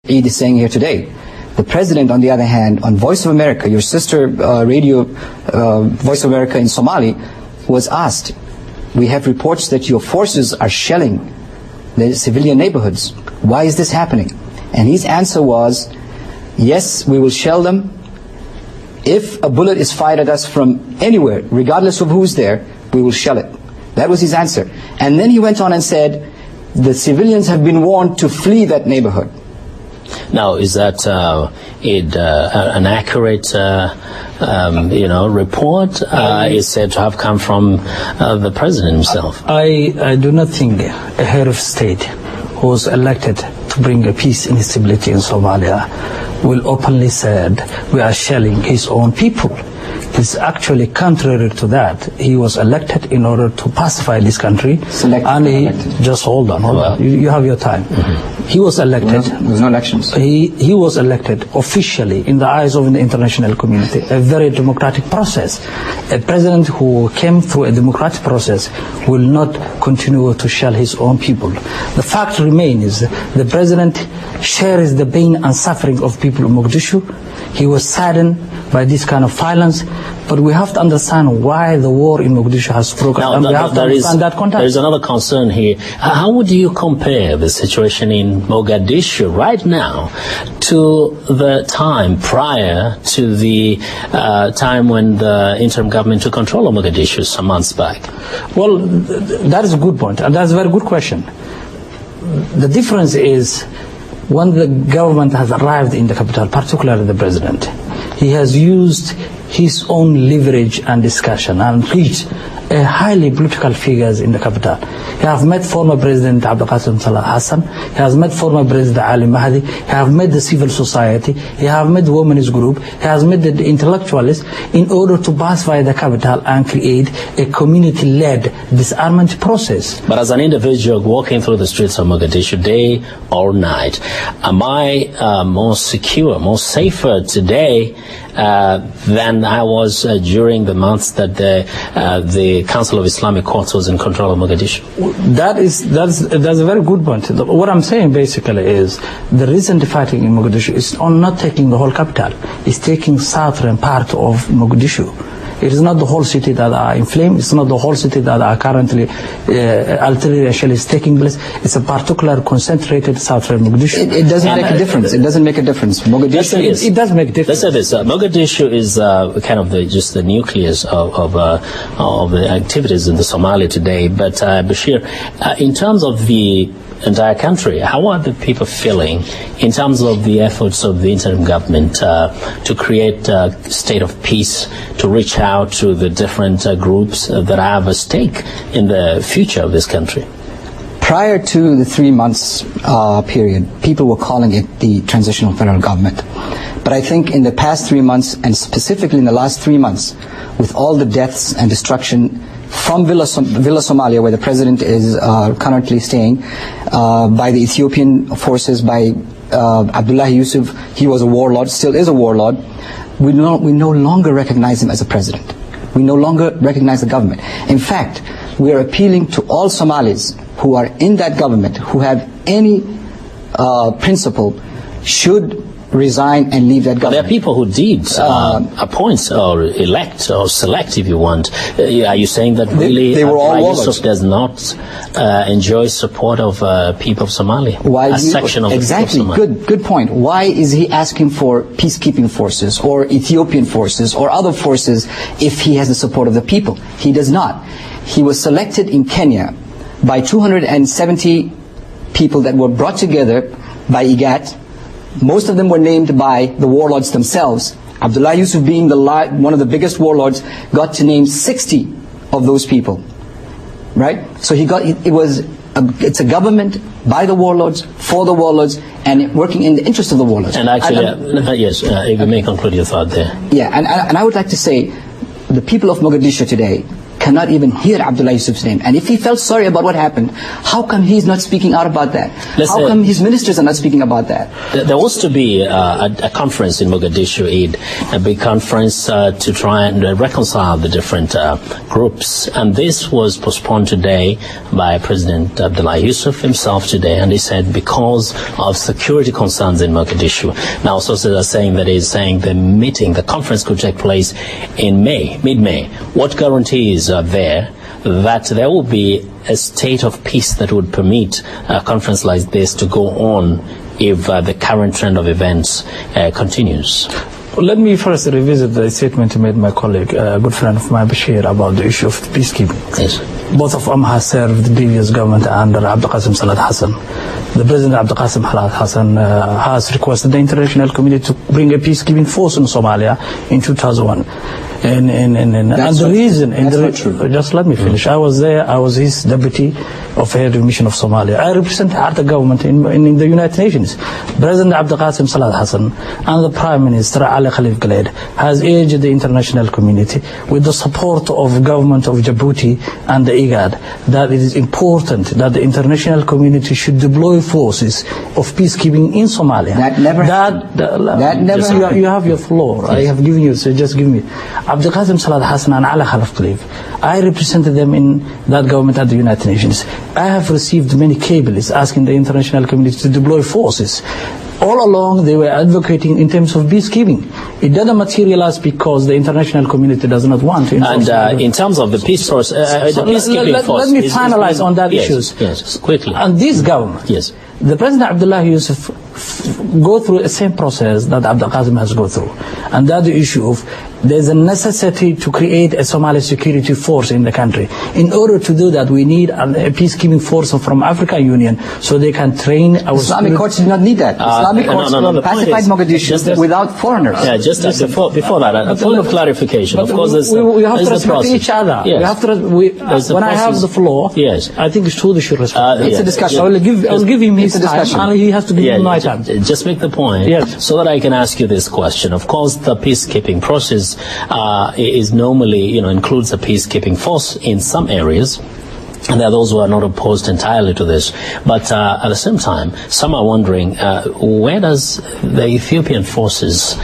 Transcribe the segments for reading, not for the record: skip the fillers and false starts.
Eid is saying here today. The president, on the other hand, on Voice of America, your sister radio, Voice of America in Somali, was asked, we have reports that your forces are shelling the civilian neighborhoods. Why is this happening? And his answer was, yes, we will shell them. If a bullet is fired at us from anywhere, regardless of who's there, we will shell it. That was his answer. And then he went on and said, the civilians have been warned to flee that neighborhood. Now, is that an accurate, report? Is said to have come from the president himself? I do not think a head of state who was elected to bring a peace and stability in Somalia will openly said we are shelling his own people. It's actually contrary to that. He was elected in order to pacify this country. Just hold on. You have your time. Mm-hmm. He was elected. There's no elections. He was elected officially in the eyes of the international community, a very democratic process. A president who came through a democratic process will not continue to shell his own people. The fact remains, the president shares the pain and suffering of people in Mogadishu. He was saddened by this kind of violence, but we have to understand why the war in Mogadishu has broken. Now, and we have to understand that context. There is another concern here. How would you compare the situation in Mogadishu right now to the time prior to the time when the interim government took control of Mogadishu some months back? Well, that is a good point, and that's a very good question. The difference is, when the government has arrived in the capital, particularly the president, he has used his own leverage and discussion and reached a highly political figures in the capital. He has met former President Abdul Qasim Salah Hassan, he has met former President Ali Mahdi, he has met the civil society, he has met the women's group, he has met the intellectualists in order to pacify the capital and create a community-led disarmament process. But as an individual walking through the streets of Mogadishu day or night, am I more secure, more safer today than I was during the months that the Council of Islamic Courts was in control of Mogadishu? That's a very good point. What I'm saying basically is the recent fighting in Mogadishu is on not taking the whole capital. It's taking southern part of Mogadishu. It is not the whole city that are in flame. It's not the whole city that are currently artillery shell is taking place. It's a particular concentrated southern Mogadishu. It doesn't make a difference. It doesn't make a difference. Mogadishu. It does make a difference. Let's say this. Mogadishu is kind of just the nucleus of the activities in the Somalia today. But Bashir, in terms of the entire country, how are the people feeling in terms of the efforts of the interim government to create a state of peace, to reach out to the different groups that have a stake in the future of this country? Prior to the 3 months period, people were calling it the transitional federal government. But I think in the past 3 months, and specifically in the last 3 months, with all the deaths and destruction from Villa Somalia, where the president is currently staying, by the Ethiopian forces, by Abdullah Yusuf, he was a warlord, still is a warlord. We no longer recognize him as a president. We no longer recognize the government. In fact, we are appealing to all Somalis who are in that government, who have any principle, should resign and leave that government. But there are people who did appoint or elect or select, if you want. Are you saying that really Yusuf does not enjoy support of people of Somalia? Exactly. Good point. Why is he asking for peacekeeping forces or Ethiopian forces or other forces if he has the support of the people? He does not. He was selected in Kenya by 270 people that were brought together by IGAT. Most of them were named by the warlords themselves. Abdullah Yusuf, being one of the biggest warlords, got to name 60 of those people. Right? So it's a government by the warlords, for the warlords, and working in the interest of the warlords. And actually, yes, if you may conclude your thought there. Yeah, and I would like to say, the people of Mogadishu today cannot even hear Abdullah Yusuf's name. And if he felt sorry about what happened, how come he's not speaking out about that? How come his ministers are not speaking about that? There was to be a conference in Mogadishu, a big conference to try and reconcile the different groups. And this was postponed today by President Abdullah Yusuf himself today. And he said because of security concerns in Mogadishu. Now, sources are saying that he's saying the conference could take place in May, mid-May. What guarantees are there that there will be a state of peace that would permit a conference like this to go on if the current trend of events continues? Let me first revisit the statement made by my colleague, a good friend of mine, Bashir, about the issue of peacekeeping. Yes. Both of them have served the previous government under Abdulqasim Salat Hassan. The President Abdulqasim Salat Hassan has requested the international community to bring a peacekeeping force in Somalia in 2001. And the reason, just let me finish. I was there. I was his deputy of head of mission of Somalia. I represented the government in the United Nations. President Abdulqasim Salat Hassan and the Prime Minister Ali Khalif Galed has urged the international community, with the support of government of Djibouti and the IGAD, that it is important that the international community should deploy forces of peacekeeping in Somalia. That never happened. That never happened. You have your floor. I have given you, so just give me. Abdulqasim Salat Hassan and Ali Khalif Galed, I represented them in that government at the United Nations. I have received many cables asking the international community to deploy forces. All along they were advocating in terms of peacekeeping. It doesn't materialize because the international community does not want to. And in terms of the peace force, the peacekeeping force. Let me finalize on that issue. Yes, quickly. And this government, yes, the President Abdullah Yusuf go through the same process that Abdulqasim has gone through. And that the issue of there's a necessity to create a Somali security force in the country. In order to do that, we need a peacekeeping force from African Union so they can train our Islamic courts do not need that. Islamic courts pacified Mogadishu without foreigners. Yeah, just before that, a point of clarification. Of course, we have to respect each other. Yes. We have to, when I have the floor, yes, I think Sudi should respect. It's a discussion. I'll give him his time, and he has to give me my time. Just make the point, yes, so that I can ask you this question. Of course, the peacekeeping process is normally, includes a peacekeeping force in some areas. And there are those who are not opposed entirely to this. But at the same time, some are wondering, where does the Ethiopian forces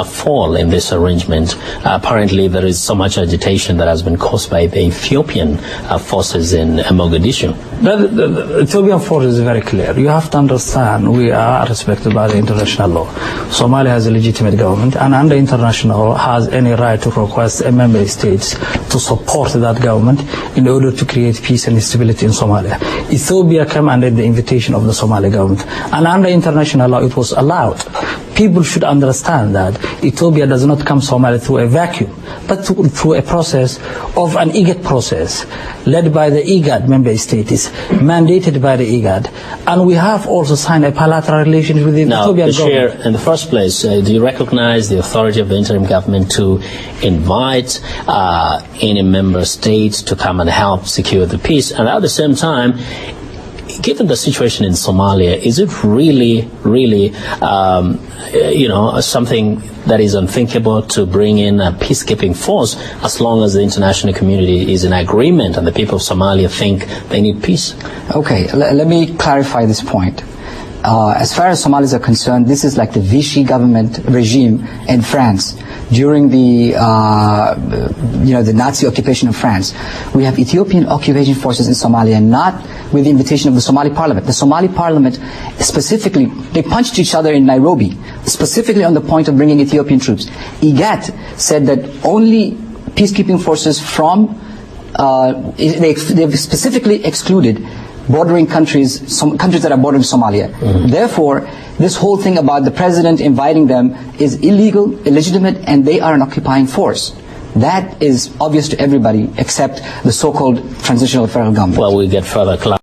fall in this arrangement? Apparently, there is so much agitation that has been caused by the Ethiopian forces in Mogadishu. The Ethiopian force is very clear. You have to understand, we are respected by the international law. Somalia has a legitimate government, and under international law has any right to request a member states to support that government in order to create peace and stability in Somalia. Ethiopia came under the invitation of the Somali government, and under international law it was allowed. People should understand that Ethiopia does not come Somalia through a vacuum, but through a process of an IGAD process, led by the IGAD member states, mandated by the IGAD, and we have also signed a bilateral relationship with the Ethiopian government. Bashir, in the first place, do you recognize the authority of the interim government to invite any member state to come and help secure the peace? And at the same time, given the situation in Somalia, is it really, something that is unthinkable to bring in a peacekeeping force as long as the international community is in agreement and the people of Somalia think they need peace? Okay, let me clarify this point. As far as Somalis are concerned, this is like the Vichy government regime in France during the the Nazi occupation of France. We have Ethiopian occupation forces in Somalia, not with the invitation of the Somali parliament. The Somali parliament specifically, they punched each other in Nairobi, specifically on the point of bringing Ethiopian troops. IGAT said that only peacekeeping forces from, they've specifically excluded bordering countries, some countries that are bordering Somalia. Mm-hmm. Therefore, this whole thing about the president inviting them is illegal, illegitimate, and they are an occupying force. That is obvious to everybody except the so-called transitional federal government. Well, we get further clarity.